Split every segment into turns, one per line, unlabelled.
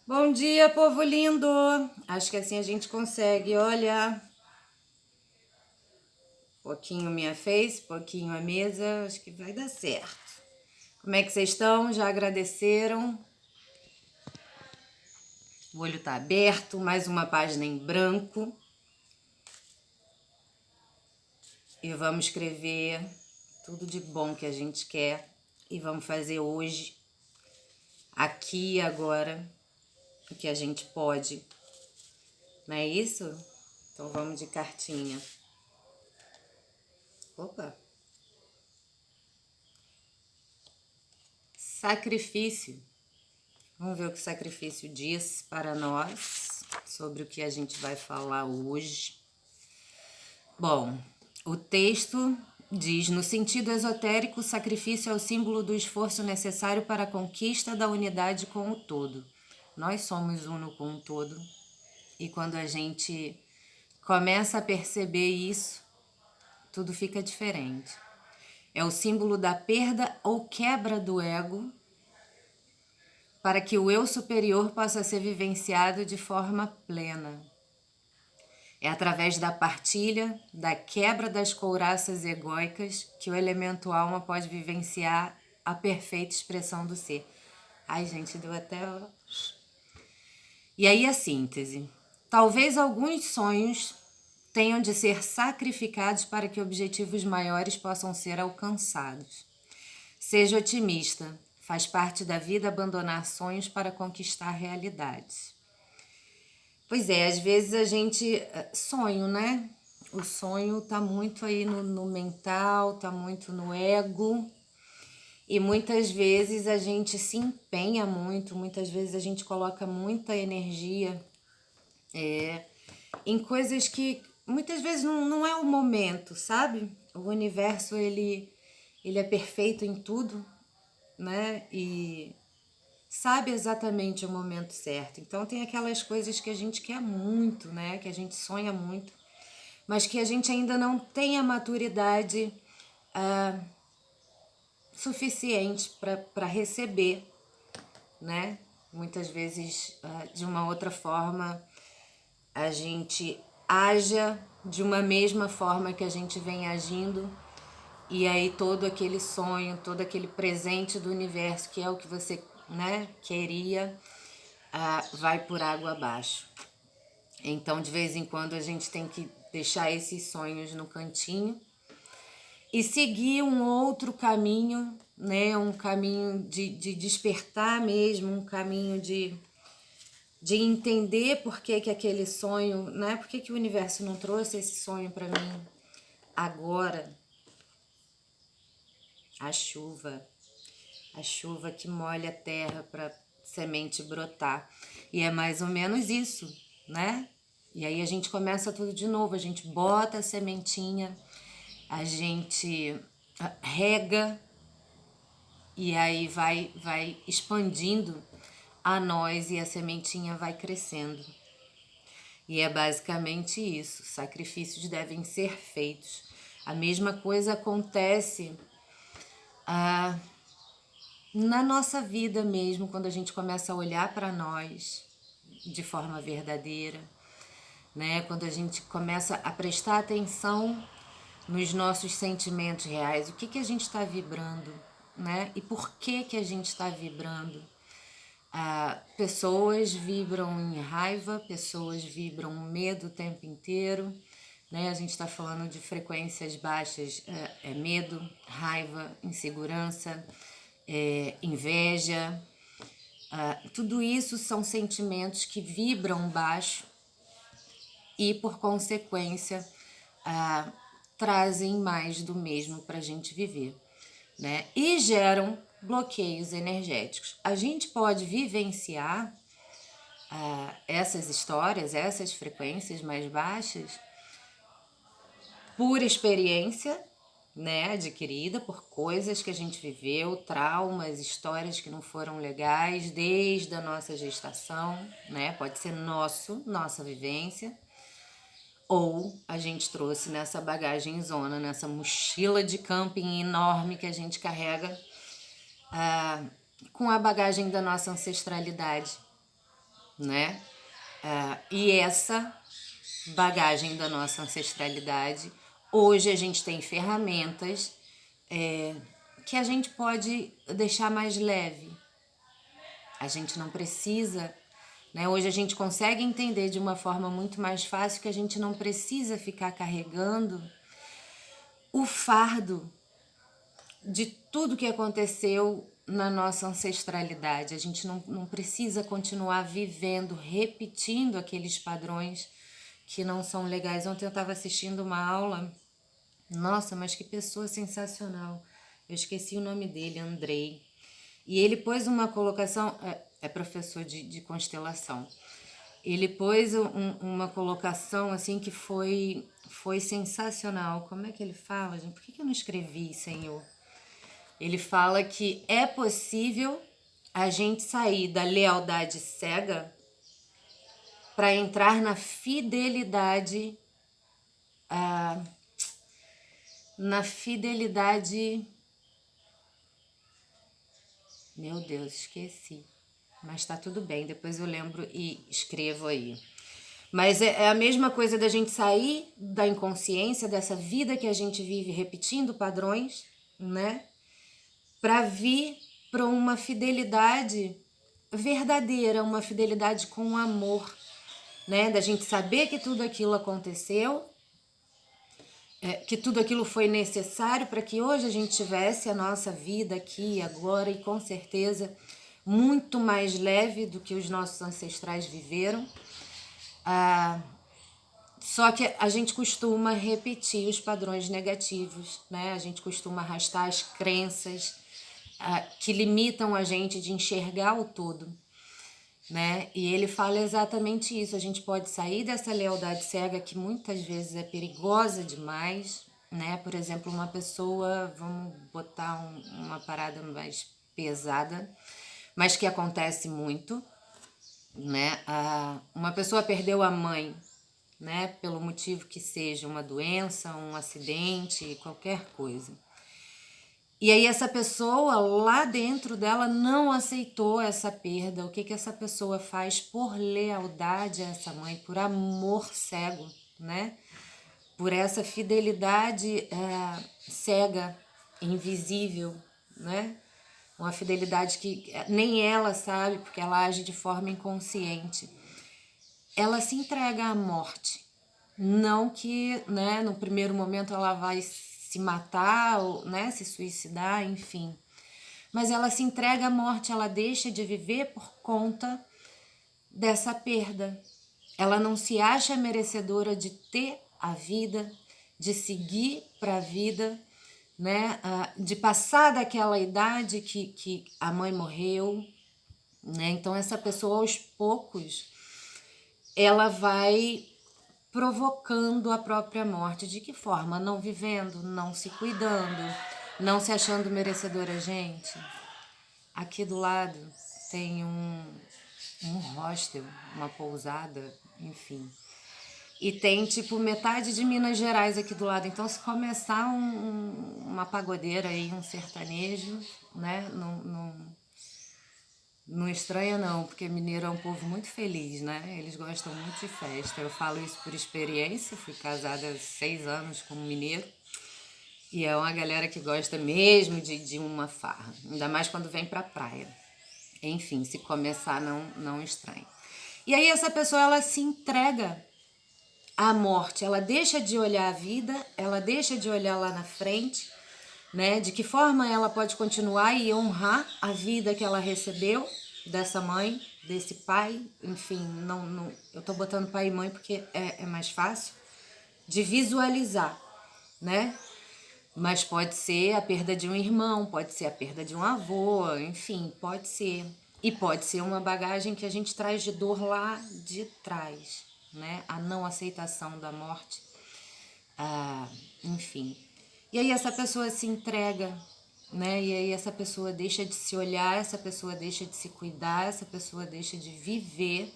Bom dia, povo lindo! Acho que assim a gente consegue, olha. Pouquinho minha face, pouquinho a mesa, acho que vai dar certo. Como é que vocês estão? Já agradeceram? O olho tá aberto, mais uma página em branco. E vamos escrever tudo de bom que a gente quer. E vamos fazer hoje, aqui e agora, o que a gente pode. Não é isso? Então vamos de cartinha. Opa! Sacrifício. Vamos ver o que o sacrifício diz para nós, sobre o que a gente vai falar hoje. Bom, o texto diz: no sentido esotérico, o sacrifício é o símbolo do esforço necessário para a conquista da unidade com o todo. Nós somos uno com o todo, e quando a gente começa a perceber isso, tudo fica diferente. É o símbolo da perda ou quebra do ego, para que o eu superior possa ser vivenciado de forma plena. É através da partilha, da quebra das couraças egóicas, que o elemento alma pode vivenciar a perfeita expressão do ser. Ai, gente, deu até... E aí a síntese. Talvez alguns sonhos tenham de ser sacrificados para que objetivos maiores possam ser alcançados. Seja otimista. Faz parte da vida abandonar sonhos para conquistar realidades. Pois é, às vezes a gente... Sonho, né? O sonho tá muito aí no mental, tá muito no ego. E muitas vezes a gente se empenha muito, muitas vezes a gente coloca muita energia em coisas que muitas vezes não é o momento, sabe? O universo, ele é perfeito em tudo, né? E sabe exatamente o momento certo. Então tem aquelas coisas que a gente quer muito, né? Que a gente sonha muito, mas que a gente ainda não tem a maturidade suficiente para receber, né? Muitas vezes, de uma outra forma, a gente haja de uma mesma forma que a gente vem agindo, e aí todo aquele sonho, todo aquele presente do universo, que é o que você, né, queria, vai por água abaixo. Então, de vez em quando, a gente tem que deixar esses sonhos no cantinho e seguir um outro caminho, né? Um caminho de despertar mesmo, um caminho de entender por que aquele sonho, né? Por que o universo não trouxe esse sonho para mim agora? A chuva que molha a terra para semente brotar. E é mais ou menos isso, né? E aí a gente começa tudo de novo, a gente bota a sementinha, a gente rega e aí vai expandindo a nós e a sementinha vai crescendo. E é basicamente isso, sacrifícios devem ser feitos. A mesma coisa acontece na nossa vida mesmo, quando a gente começa a olhar para nós de forma verdadeira, né? Quando a gente começa a prestar atenção nos nossos sentimentos reais, o que a gente está vibrando, né? E por que a gente está vibrando? Pessoas vibram em raiva, pessoas vibram medo o tempo inteiro, né? A gente está falando de frequências baixas, medo, raiva, insegurança, inveja. Tudo isso são sentimentos que vibram baixo e, por consequência, trazem mais do mesmo para a gente viver, né? E geram bloqueios energéticos. A gente pode vivenciar essas histórias, essas frequências mais baixas, por experiência, né, adquirida, por coisas que a gente viveu, traumas, histórias que não foram legais desde a nossa gestação, né? Pode ser nossa vivência, ou a gente trouxe nessa bagagem zona, nessa mochila de camping enorme que a gente carrega com a bagagem da nossa ancestralidade. né? E essa bagagem da nossa ancestralidade, hoje a gente tem ferramentas que a gente pode deixar mais leve. A gente não precisa, né? Hoje a gente consegue entender de uma forma muito mais fácil que a gente não precisa ficar carregando o fardo de tudo que aconteceu na nossa ancestralidade. A gente não precisa continuar vivendo, repetindo aqueles padrões que não são legais. Ontem eu estava assistindo uma aula, nossa, mas que pessoa sensacional. Eu esqueci o nome dele, Andrei. E ele pôs uma colocação, é professor de constelação. Ele pôs uma colocação assim que foi sensacional. Como é que ele fala, gente? Por que eu não escrevi, Senhor? Ele fala que é possível a gente sair da lealdade cega para entrar na fidelidade, na fidelidade. Meu Deus, esqueci. Mas tá tudo bem, depois eu lembro e escrevo aí. Mas é a mesma coisa da gente sair da inconsciência, dessa vida que a gente vive repetindo padrões, né? Para vir para uma fidelidade verdadeira, uma fidelidade com amor, né? Da gente saber que tudo aquilo aconteceu, que tudo aquilo foi necessário para que hoje a gente tivesse a nossa vida aqui e agora, e com certeza muito mais leve do que os nossos ancestrais viveram. Só que a gente costuma repetir os padrões negativos, né? A gente costuma arrastar as crenças que limitam a gente de enxergar o todo, né? E ele fala exatamente isso. A gente pode sair dessa lealdade cega que muitas vezes é perigosa demais, né? Por exemplo, uma pessoa, vamos botar uma parada mais pesada, mas que acontece muito, né? Uma pessoa perdeu a mãe, né? Pelo motivo que seja, uma doença, um acidente, qualquer coisa. E aí essa pessoa lá dentro dela não aceitou essa perda. O que essa pessoa faz por lealdade a essa mãe, por amor cego, né? Por essa fidelidade cega, invisível, né? Uma fidelidade que nem ela sabe, porque ela age de forma inconsciente. Ela se entrega à morte. Não que, né, no primeiro momento ela vai se matar, ou, né, se suicidar, enfim. Mas ela se entrega à morte, ela deixa de viver por conta dessa perda. Ela não se acha merecedora de ter a vida, de seguir para a vida, né, de passar daquela idade que a mãe morreu, né? Então essa pessoa aos poucos ela vai provocando a própria morte. De que forma? Não vivendo, não se cuidando, não se achando merecedora. Gente, aqui do lado tem um hostel, uma pousada, enfim. E tem tipo metade de Minas Gerais aqui do lado. Então, se começar uma pagodeira aí, um sertanejo, né? Não estranha não, porque mineiro é um povo muito feliz, né? Eles gostam muito de festa. Eu falo isso por experiência, fui casada há 6 anos com um mineiro. E é uma galera que gosta mesmo de uma farra, ainda mais quando vem pra praia. Enfim, se começar, não estranha. E aí essa pessoa, ela se entrega à morte, ela deixa de olhar a vida, ela deixa de olhar lá na frente, né? De que forma ela pode continuar e honrar a vida que ela recebeu dessa mãe, desse pai, enfim, não eu tô botando pai e mãe porque é mais fácil de visualizar, né? Mas pode ser a perda de um irmão, pode ser a perda de um avô, enfim, pode ser. E pode ser uma bagagem que a gente traz de dor lá de trás, né? A não aceitação da morte, enfim. E aí essa pessoa se entrega, né? E aí essa pessoa deixa de se olhar, essa pessoa deixa de se cuidar, essa pessoa deixa de viver,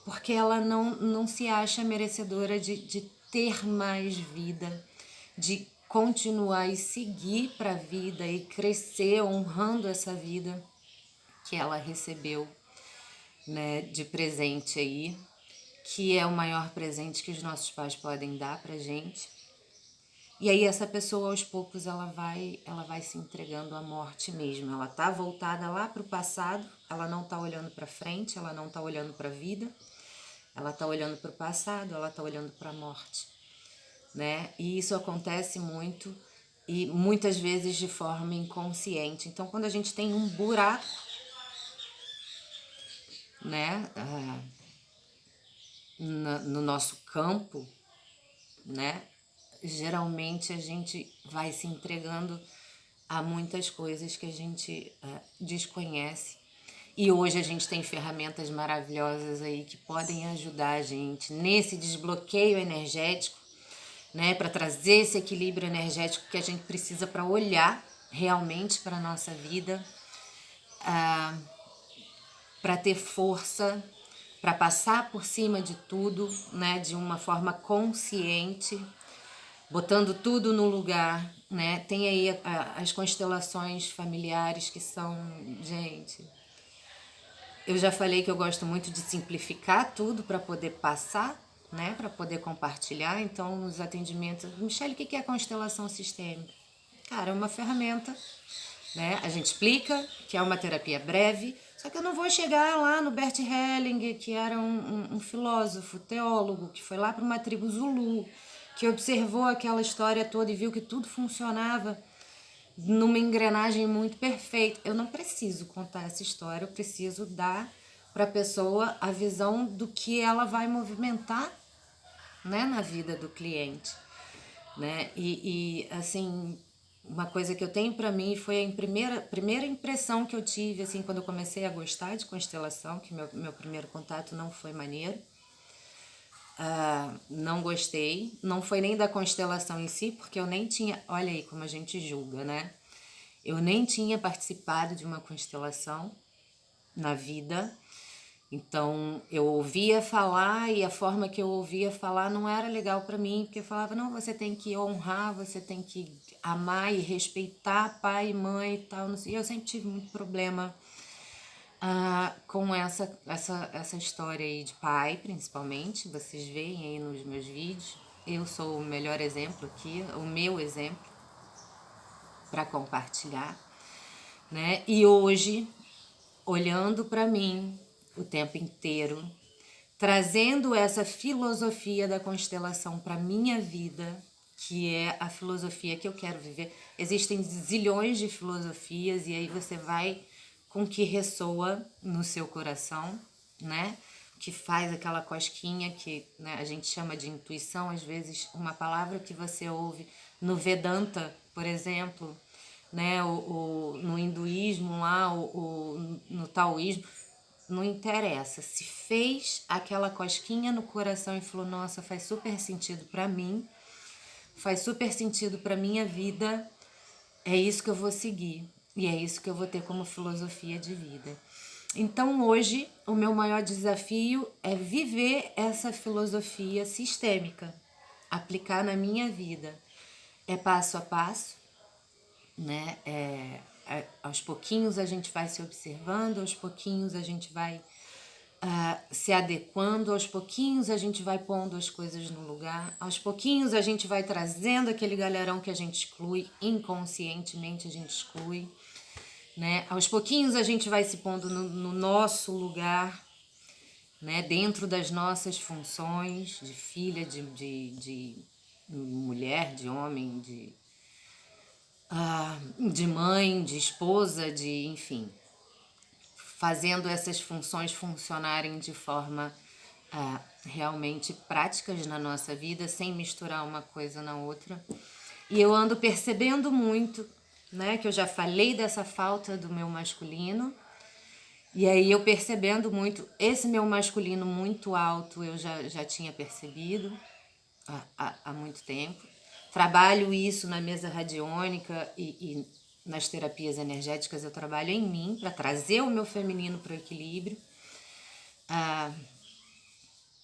porque ela não se acha merecedora de ter mais vida, de continuar e seguir para a vida e crescer honrando essa vida que ela recebeu, né, de presente aí, que é o maior presente que os nossos pais podem dar pra gente. E aí essa pessoa aos poucos ela vai se entregando à morte mesmo. Ela tá voltada lá pro passado, ela não tá olhando pra frente, ela não tá olhando pra vida. Ela tá olhando pro passado, ela tá olhando pra morte, né? E isso acontece muito e muitas vezes de forma inconsciente. Então, quando a gente tem um buraco, né, no nosso campo, né, geralmente a gente vai se entregando a muitas coisas que a gente desconhece. E hoje a gente tem ferramentas maravilhosas aí que podem ajudar a gente nesse desbloqueio energético, né, para trazer esse equilíbrio energético que a gente precisa para olhar realmente para a nossa vida, para ter força, para passar por cima de tudo, né, de uma forma consciente, botando tudo no lugar, né? Tem aí as constelações familiares que são, gente, eu já falei que eu gosto muito de simplificar tudo para poder passar, né, para poder compartilhar. Então, nos atendimentos, Michele, o que é a constelação sistêmica? Cara, é uma ferramenta, né? A gente explica que é uma terapia breve, só que eu não vou chegar lá no Bert Hellinger, que era um filósofo, teólogo, que foi lá para uma tribo Zulu, que observou aquela história toda e viu que tudo funcionava numa engrenagem muito perfeita. Eu não preciso contar essa história, eu preciso dar para a pessoa a visão do que ela vai movimentar, né, na vida do cliente, né? E assim, uma coisa que eu tenho para mim foi a primeira impressão que eu tive assim quando eu comecei a gostar de constelação, que meu primeiro contato não foi maneiro. Não gostei, não foi nem da constelação em si, porque eu nem tinha, olha aí como a gente julga, né? Eu nem tinha participado de uma constelação na vida, então eu ouvia falar e a forma que eu ouvia falar não era legal para mim, porque eu falava, não, você tem que honrar, você tem que amar e respeitar pai e mãe e tal, não sei. E eu sempre tive muito problema com essa história aí de pai, principalmente, vocês veem aí nos meus vídeos, eu sou o melhor exemplo aqui, o meu exemplo para compartilhar, né? E hoje, olhando para mim o tempo inteiro, trazendo essa filosofia da constelação para minha vida, que é a filosofia que eu quero viver. Existem zilhões de filosofias e aí você vai com o que ressoa no seu coração, né? Que faz aquela cosquinha que, né, a gente chama de intuição, às vezes uma palavra que você ouve no Vedanta, por exemplo, né, no hinduísmo lá, no taoísmo, não interessa. Se fez aquela cosquinha no coração e falou, nossa, faz super sentido pra mim, faz super sentido pra minha vida, é isso que eu vou seguir. E é isso que eu vou ter como filosofia de vida. Então hoje o meu maior desafio é viver essa filosofia sistêmica, aplicar na minha vida. É passo a passo, né? Aos pouquinhos a gente vai se observando, aos pouquinhos a gente vai se adequando, aos pouquinhos a gente vai pondo as coisas no lugar, aos pouquinhos a gente vai trazendo aquele galerão que a gente exclui, inconscientemente a gente exclui, né? Aos pouquinhos a gente vai se pondo no nosso lugar, né? Dentro das nossas funções de filha, de mulher, de homem, de mãe, de esposa, de enfim, fazendo essas funções funcionarem de forma realmente práticas na nossa vida, sem misturar uma coisa na outra. E eu ando percebendo muito, né, que eu já falei dessa falta do meu masculino, e aí eu percebendo muito, esse meu masculino muito alto eu já tinha percebido há muito tempo. Trabalho isso na mesa radiônica e nas terapias energéticas eu trabalho em mim para trazer o meu feminino para o equilíbrio.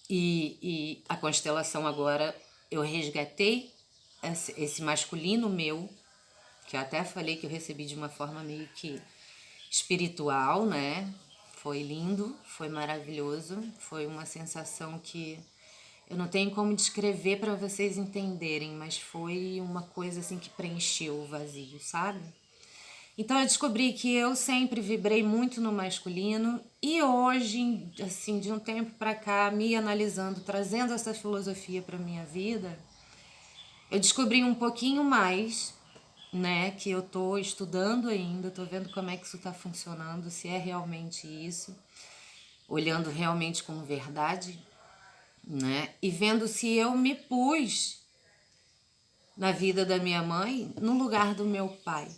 E a constelação agora eu resgatei esse masculino meu, que eu até falei que eu recebi de uma forma meio que espiritual, né? Foi lindo, foi maravilhoso, foi uma sensação que eu não tenho como descrever para vocês entenderem, mas foi uma coisa assim que preencheu o vazio, sabe? Então eu descobri que eu sempre vibrei muito no masculino e hoje, assim, de um tempo para cá, me analisando, trazendo essa filosofia para minha vida, eu descobri um pouquinho mais, né, que eu tô estudando ainda, tô vendo como é que isso tá funcionando, se é realmente isso, olhando realmente como verdade, né, e vendo se eu me pus na vida da minha mãe no lugar do meu pai.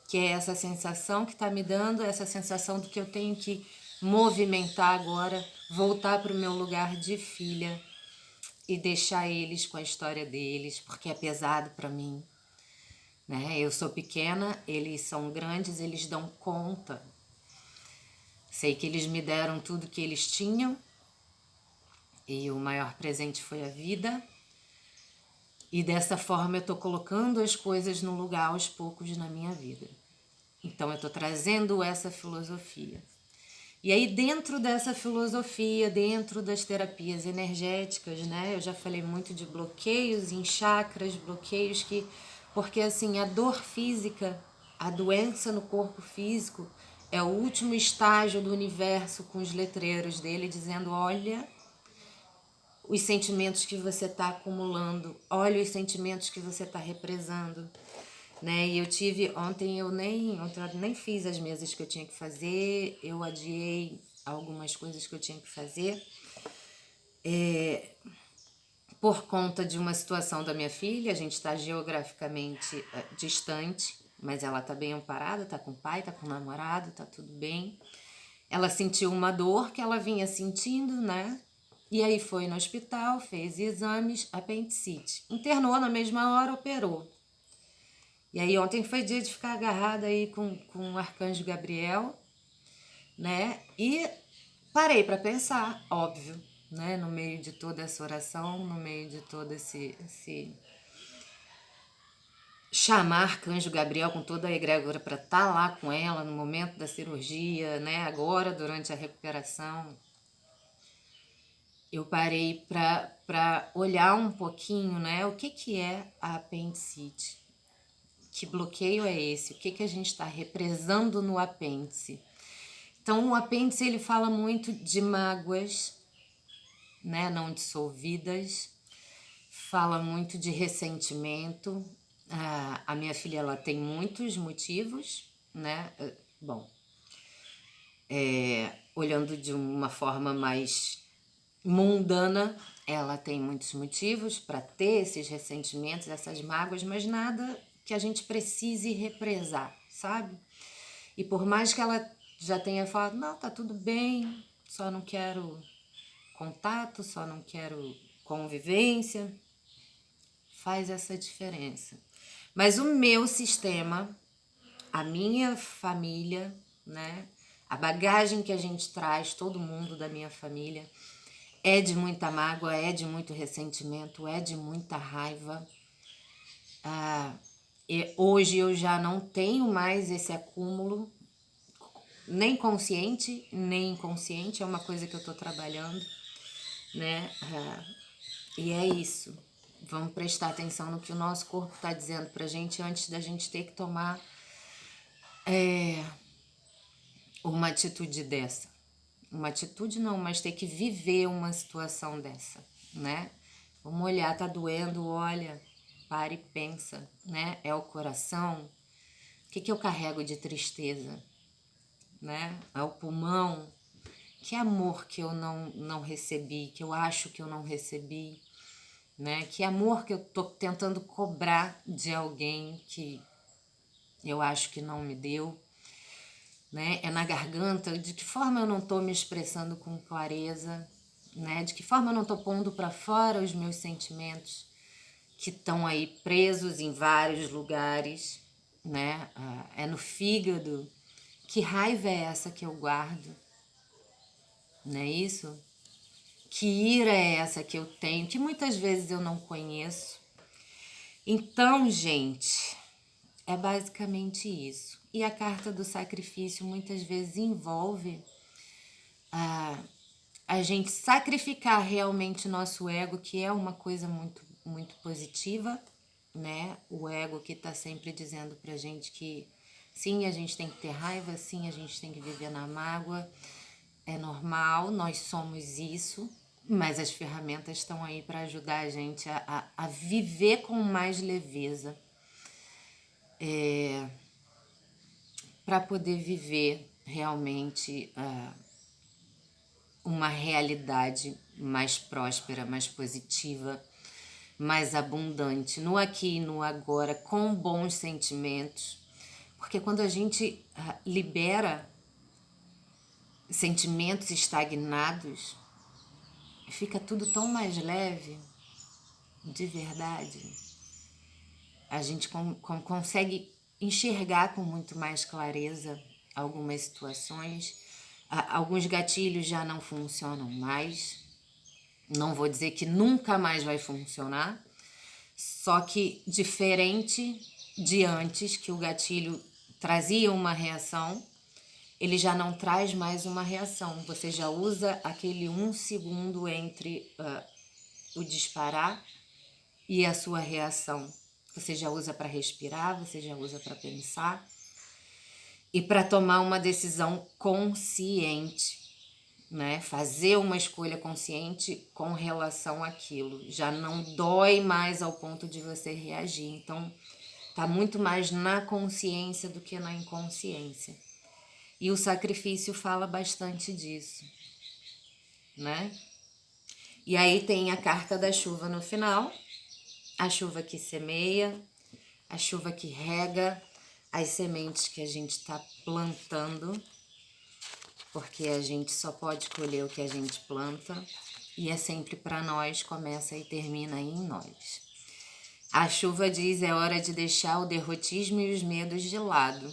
Que é essa sensação que está me dando, essa sensação do que eu tenho que movimentar agora, voltar para o meu lugar de filha e deixar eles com a história deles, porque é pesado para mim, né? Eu sou pequena, eles são grandes, eles dão conta. Sei que eles me deram tudo que eles tinham e o maior presente foi a vida. E dessa forma eu estou colocando as coisas no lugar aos poucos na minha vida. Então eu estou trazendo essa filosofia. E aí dentro dessa filosofia, dentro das terapias energéticas, né? Eu já falei muito de bloqueios em chakras, bloqueios que... Porque assim, a dor física, a doença no corpo físico é o último estágio do universo com os letreiros dele dizendo, olha os sentimentos que você está acumulando, olha os sentimentos que você está represando. Né? E eu tive, ontem eu nem fiz as mesas que eu tinha que fazer, eu adiei algumas coisas que eu tinha que fazer, por conta de uma situação da minha filha. A gente está geograficamente distante, mas ela está bem amparada, está com o pai, está com o namorado, está tudo bem. Ela sentiu uma dor que ela vinha sentindo, né? E aí foi no hospital, fez exames, apendicite. Internou na mesma hora, operou. E aí ontem foi dia de ficar agarrada aí com o Arcanjo Gabriel, né? E parei para pensar, óbvio, né? No meio de toda essa oração, no meio de todo esse chamar Arcanjo Gabriel com toda a egrégora para estar lá com ela no momento da cirurgia, né? Agora, durante a recuperação, eu parei para olhar um pouquinho, né? O que é a apendicite? Que bloqueio é esse? O que a gente está represando no apêndice? Então, o apêndice, ele fala muito de mágoas, né, não dissolvidas, fala muito de ressentimento. A minha filha, ela tem muitos motivos, né? Bom, olhando de uma forma mais mundana, ela tem muitos motivos para ter esses ressentimentos, essas mágoas, mas nada que a gente precise represar, sabe? E por mais que ela já tenha falado, não, tá tudo bem, só não quero contato, só não quero convivência, faz essa diferença. Mas o meu sistema, a minha família, né, a bagagem que a gente traz, todo mundo da minha família, é de muita mágoa, é de muito ressentimento, é de muita raiva. E hoje eu já não tenho mais esse acúmulo, nem consciente, nem inconsciente, é uma coisa que eu tô trabalhando, né? E é isso. Vamos prestar atenção no que o nosso corpo está dizendo pra gente antes da gente ter que tomar uma atitude dessa. Uma atitude não, mas ter que viver uma situação dessa, né? Vamos olhar, tá doendo, olha, para e pensa, né? É o coração. O que eu carrego de tristeza, né? É o pulmão. Que amor que eu não recebi, que eu acho que eu não recebi, né? Que amor que eu tô tentando cobrar de alguém que eu acho que não me deu, né? É na garganta. De que forma eu não tô me expressando com clareza, né? De que forma eu não tô pondo para fora os meus sentimentos que estão aí presos em vários lugares, né? É no fígado. Que raiva é essa que eu guardo? Não é isso? Que ira é essa que eu tenho, que muitas vezes eu não conheço? Então, gente, é basicamente isso. E a carta do sacrifício muitas vezes envolve a gente sacrificar realmente nosso ego, que é uma coisa muito, muito positiva, né? O ego que tá sempre dizendo pra gente que sim, a gente tem que ter raiva, sim, a gente tem que viver na mágoa, é normal, nós somos isso, mas as ferramentas estão aí para ajudar a gente a viver com mais leveza, para poder viver realmente uma realidade mais próspera, mais positiva, mais abundante, no aqui e no agora, com bons sentimentos. Porque quando a gente libera sentimentos estagnados, fica tudo tão mais leve, de verdade. A gente consegue enxergar com muito mais clareza algumas situações. Alguns gatilhos já não funcionam mais. Não vou dizer que nunca mais vai funcionar, só que diferente de antes, que o gatilho trazia uma reação, ele já não traz mais uma reação. Você já usa aquele 1 segundo entre o disparar e a sua reação. Você já usa para respirar, você já usa para pensar e para tomar uma decisão consciente, né? Fazer uma escolha consciente com relação àquilo. Já não dói mais ao ponto de você reagir. Então, tá muito mais na consciência do que na inconsciência. E o sacrifício fala bastante disso, né? E aí tem a carta da chuva no final, a chuva que semeia, a chuva que rega as sementes que a gente está plantando, porque a gente só pode colher o que a gente planta, e é sempre para nós, começa e termina aí em nós. A chuva diz: é hora de deixar o derrotismo e os medos de lado.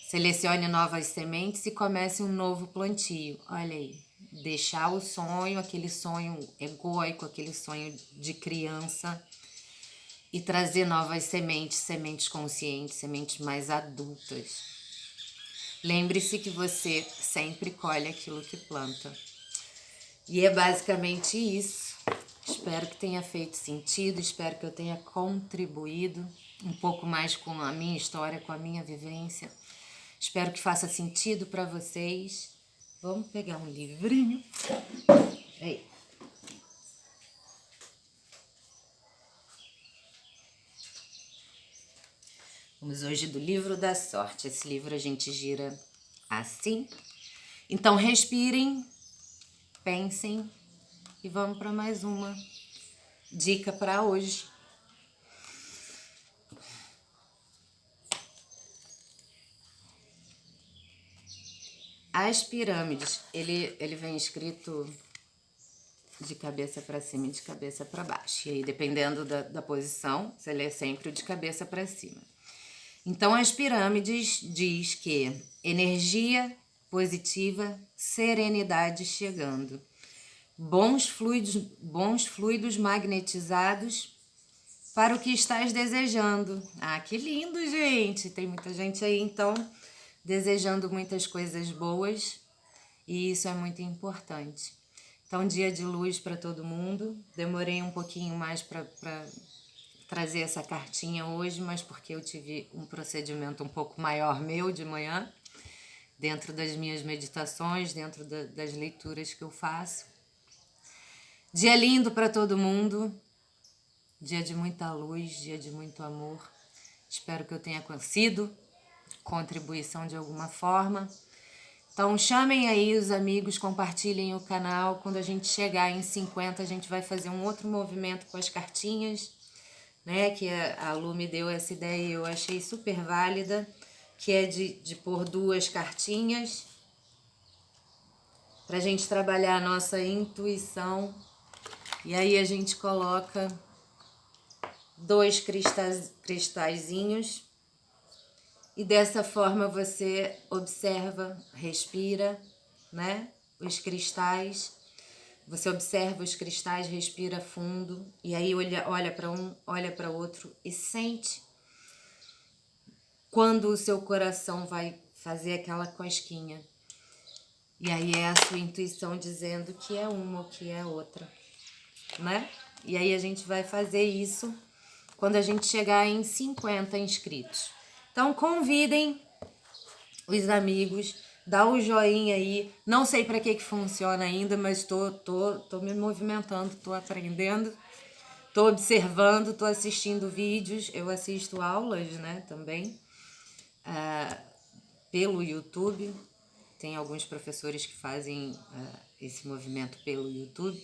Selecione novas sementes e comece um novo plantio. Olha aí, deixar o sonho, aquele sonho egóico, aquele sonho de criança, e trazer novas sementes, sementes conscientes, sementes mais adultas. Lembre-se que você sempre colhe aquilo que planta. E é basicamente isso. Espero que tenha feito sentido, espero que eu tenha contribuído um pouco mais com a minha história, com a minha vivência. Espero que faça sentido para vocês. Vamos pegar um livrinho. Aí. Vamos hoje do livro da sorte. Esse livro a gente gira assim. Então respirem, pensem e vamos para mais uma dica para hoje. As pirâmides, ele vem escrito de cabeça para cima e de cabeça para baixo. E aí, dependendo da posição, você lê sempre o de cabeça para cima. Então, as pirâmides diz que energia positiva, serenidade chegando. Bons fluidos magnetizados para o que estás desejando. Ah, que lindo, gente! Tem muita gente aí, então, desejando muitas coisas boas, e isso é muito importante. Então, dia de luz para todo mundo. Demorei um pouquinho mais para trazer essa cartinha hoje, mas porque eu tive um procedimento um pouco maior meu de manhã, dentro das minhas meditações, dentro das leituras que eu faço. Dia lindo para todo mundo, dia de muita luz, dia de muito amor. Espero que eu tenha sido contribuição de alguma forma. Então chamem aí os amigos, compartilhem o canal. Quando a gente chegar em 50, a gente vai fazer um outro movimento com as cartinhas, né? Que a Lu me deu essa ideia e eu achei super válida, que é de pôr 2 cartinhas pra gente trabalhar a nossa intuição. E aí a gente coloca 2 cristalzinhos e dessa forma você observa, respira, né? Os cristais. Você observa os cristais, respira fundo e aí olha para um, olha para outro e sente quando o seu coração vai fazer aquela cosquinha. E aí é a sua intuição dizendo que é uma ou que é outra, né? E aí a gente vai fazer isso quando a gente chegar em 50 inscritos. Então convidem os amigos, dá o joinha aí. Não sei para que funciona ainda, mas tô me movimentando, tô aprendendo, tô observando, tô assistindo vídeos. Eu assisto aulas, né, também, pelo YouTube. Tem alguns professores que fazem esse movimento pelo YouTube.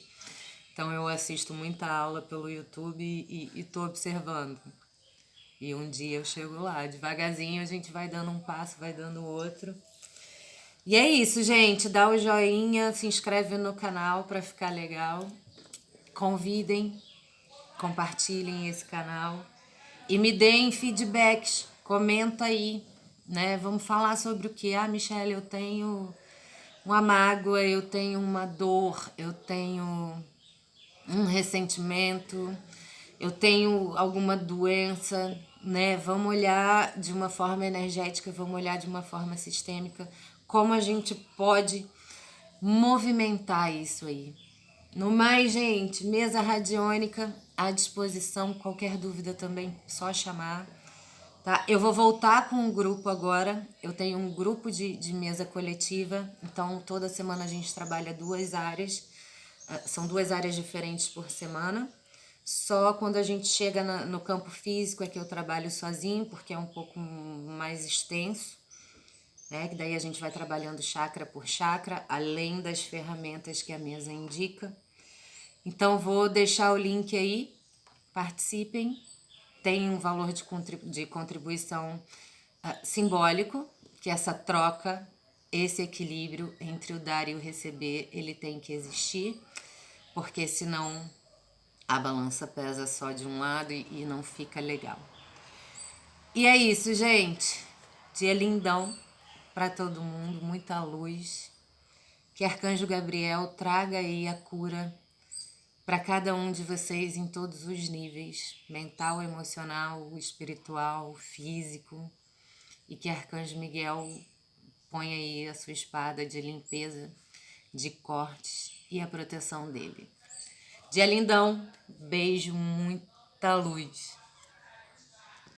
Então eu assisto muita aula pelo YouTube e tô observando. E um dia eu chego lá, devagarzinho a gente vai dando um passo, vai dando outro. E é isso, gente. Dá o joinha, se inscreve no canal para ficar legal. Convidem, compartilhem esse canal e me deem feedbacks. Comenta aí, né? Vamos falar sobre o que? Ah, Michelle, eu tenho uma mágoa, eu tenho uma dor, eu tenho um ressentimento, eu tenho alguma doença, né? Vamos olhar de uma forma energética, vamos olhar de uma forma sistêmica, como a gente pode movimentar isso aí. No mais, gente, mesa radiônica à disposição, qualquer dúvida também, só chamar. Tá? Eu vou voltar com o grupo agora. Eu tenho um grupo de mesa coletiva, então toda semana a gente trabalha 2 áreas. São 2 áreas diferentes por semana. Só quando a gente chega no campo físico é que eu trabalho sozinho, porque é um pouco mais extenso, né? Que daí a gente vai trabalhando chakra por chakra, além das ferramentas que a mesa indica. Então vou deixar o link aí, participem. Tem um valor de contribuição simbólico, que essa troca, esse equilíbrio entre o dar e o receber, ele tem que existir, porque senão a balança pesa só de um lado e não fica legal. E é isso, gente. Dia lindão para todo mundo, muita luz. Que Arcanjo Gabriel traga aí a cura para cada um de vocês em todos os níveis, mental, emocional, espiritual, físico, e que Arcanjo Miguel ponha aí a sua espada de limpeza, de cortes e a proteção dele. Dia lindão, beijo, muita luz.